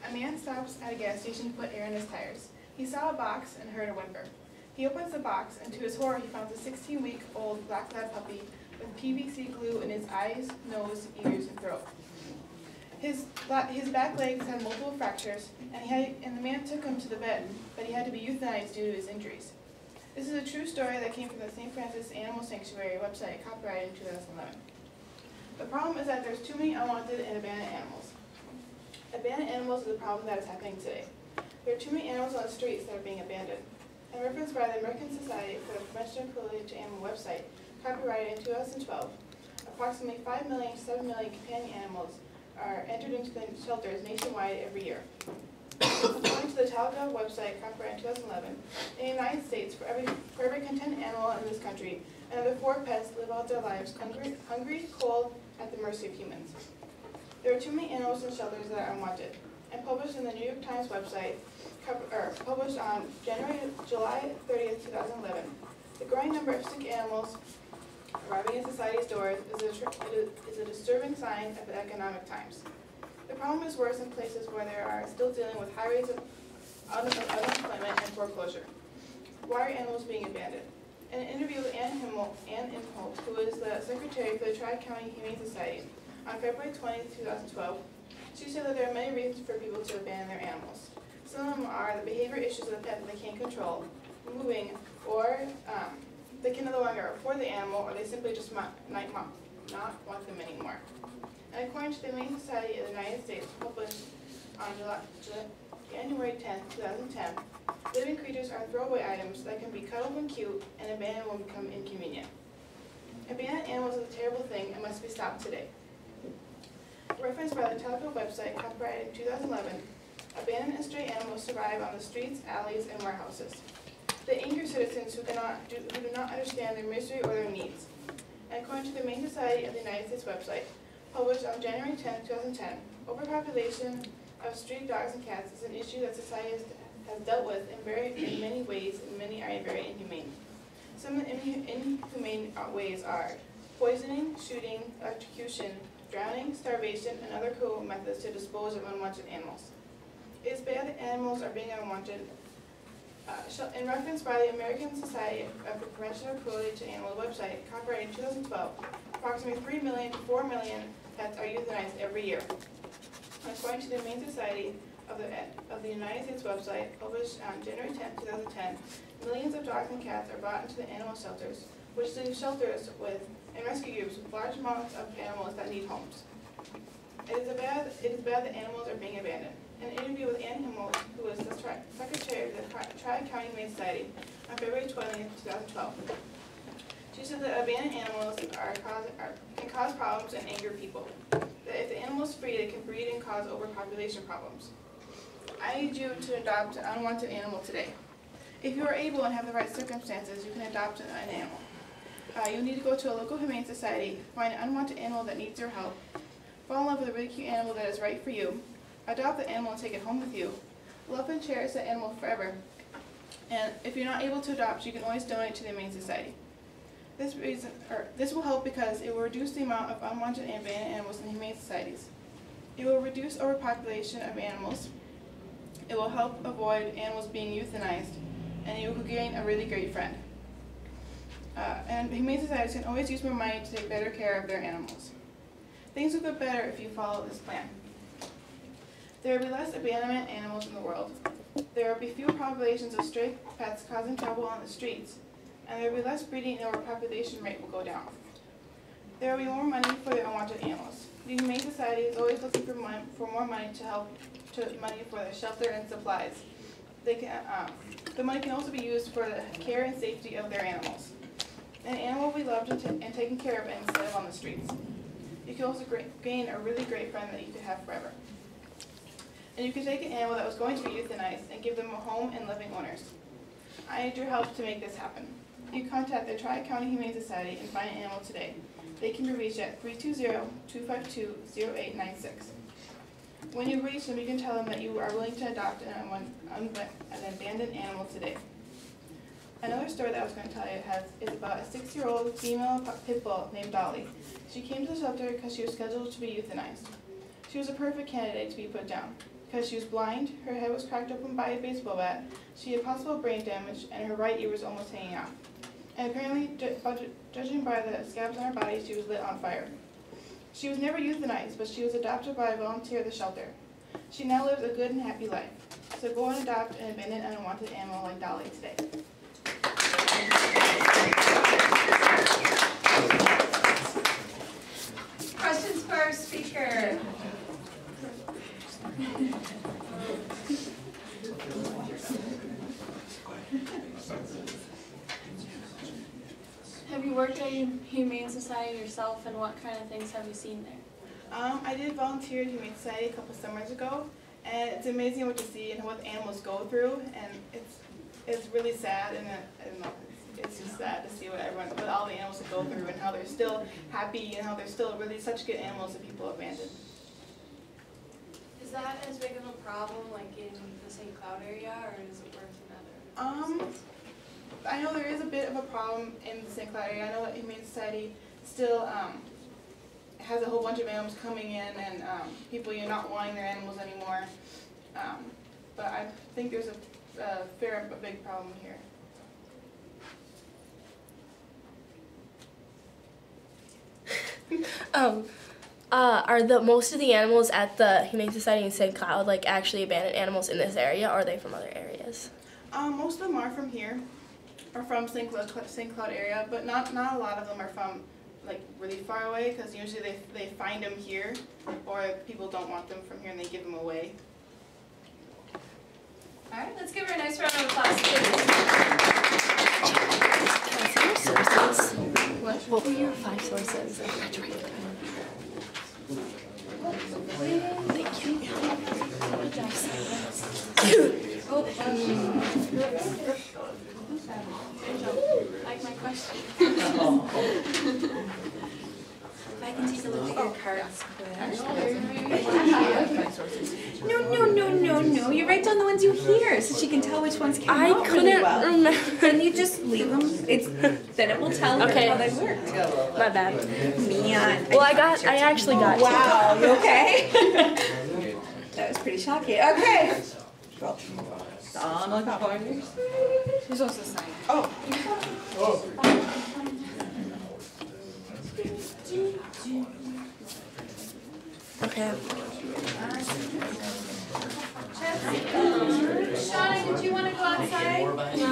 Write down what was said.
A man stops at a gas station to put air in his tires. He saw a box and heard a whimper. He opens the box, and to his horror, he finds a 16-week-old black lab puppy with PVC glue in his eyes, nose, ears, and throat. His back legs had multiple fractures, and the man took him to the vet, but he had to be euthanized due to his injuries. This is a true story that came from the St. Francis Animal Sanctuary website, copyrighted in 2011. The problem is that there's too many unwanted and abandoned animals. Abandoned animals is a problem that is happening today. There are too many animals on the streets that are being abandoned. And referenced by the American Society for the Prevention of Cruelty to Animals website, copyrighted in 2012, approximately 5 million to 7 million companion animals are entered into the shelters nationwide every year. According to the Talga website, copyrighted in 2011, in the United States, for every content animal in this country, another 4 pets live out their lives hungry, cold, at the mercy of humans. There are too many animals in shelters that are unwanted. And published in the New York Times website, published on July 30th, 2011, the growing number of sick animals arriving in society's doors is a disturbing sign of the economic times. The problem is worse in places where they are still dealing with high rates of unemployment and foreclosure. Why are animals being abandoned? In an interview with Ann Imholt, who is the secretary for the Tri-County Humane Society, on February 20, 2012, she said that there are many reasons for people to abandon their animals. Some of them are the behavior issues of the pet that they can't control, moving, or they can no longer afford the animal, or they simply just not want them anymore. And according to the Humane Society of the United States, published on January 10, 2010, living creatures are throwaway items that can be cuddled when cute, and abandoned will become inconvenient. Abandoned animals is a terrible thing and must be stopped today. Referenced by the Teleco website, copyrighted in 2011, abandoned and stray animals survive on the streets, alleys, and warehouses. They anger citizens who do not understand their misery or their needs. And according to the Humane Society of the United States website, published on January 10, 2010, overpopulation of street dogs and cats is an issue that society has dealt with in many ways, and many are very inhumane. Some of the inhumane ways are poisoning, shooting, electrocution, drowning, starvation, and other cruel methods to dispose of unwanted animals. It is bad that animals are being unwanted. In reference by the American Society of the Prevention of Cruelty to Animals website, copyrighted in 2012, approximately 3 million to 4 million pets are euthanized every year. According to the Humane Society of the United States website, published on January 10, 2010, millions of dogs and cats are brought into the animal shelters, which leave shelters and rescue groups with large amounts of animals that need homes. It is bad that animals are being abandoned. In an interview with Ann Himmel, who is the secretary of the Tri-County Humane Society, on February 20, 2012, she said that abandoned animals can cause problems and anger people. That if the animal is free, they can breed and cause overpopulation problems. I need you to adopt an unwanted animal today. If you are able and have the right circumstances, you can adopt an animal. You need to go to a local humane society, find an unwanted animal that needs your help, fall in love with a really cute animal that is right for you, adopt the animal and take it home with you, love and cherish that animal forever, and if you're not able to adopt, you can always donate to the Humane Society. This will help because it will reduce the amount of unwanted and abandoned animals in humane societies. It will reduce overpopulation of animals. It will help avoid animals being euthanized, and you will gain a really great friend. And humane societies can always use more money to take better care of their animals. Things will get better if you follow this plan. There will be less abandonment animals in the world. There will be fewer populations of stray pets causing trouble on the streets, and there will be less breeding and overpopulation rate will go down. There will be more money for the unwanted animals. The Humane Society is always looking for more money money for the shelter and supplies. The money can also be used for the care and safety of their animals. An animal will be loved and taken care of instead of on the streets. You can also gain a really great friend that you could have forever. And you can take an animal that was going to be euthanized and give them a home and living owners. I need your help to make this happen. You contact the Tri-County Humane Society and find an animal today. They can be reached at 320-252-0896. When you reach them, you can tell them that you are willing to adopt an abandoned animal today. Another story that I was going to tell you is about a 6-year-old female pit bull named Dolly. She came to the shelter because she was scheduled to be euthanized. She was a perfect candidate to be put down. because she was blind, her head was cracked open by a baseball bat, she had possible brain damage, and her right ear was almost hanging out. And apparently, judging by the scabs on her body, she was lit on fire. She was never euthanized, but she was adopted by a volunteer at the shelter. She now lives a good and happy life. So go and adopt an abandoned and unwanted animal like Dolly today. Questions for our speaker? Have you worked at Humane Society yourself, and what kind of things have you seen there? I did volunteer at Humane Society a couple summers ago, and it's amazing what you see and what animals go through, and it's really sad, and it's just sad to see what all the animals go through, and how they're still happy, and how they're still really such good animals that people abandon. Is that as big of a problem, like in the St. Cloud area, or is it worse in other? I know there is a bit of a problem in the St. Cloud area. I know that Humane Society still has a whole bunch of animals coming in, and people not wanting their animals anymore. But I think there's a big problem here. Are most of the animals at the Humane Society in St. Cloud like actually abandoned animals in this area, or are they from other areas? Most of them are from here, or from St. Cloud area, but not a lot of them are from like really far away, because usually they find them here, or people don't want them from here and they give them away. All right, let's give her a nice round of applause, please. What were your 5 sources of graduating? Thank you. Like my question. If I can take a look at your cards quick. No. You write down the ones you hear so she can tell which ones came out really well. I couldn't remember. Then you just leave them. Then it will tell her how they worked. My bad. Man. Well, I actually got Wow, you okay? That was pretty shocking. Okay. Donald Pointers. Who's also signed? Oh. Okay. Shauna, did you want to go outside? No.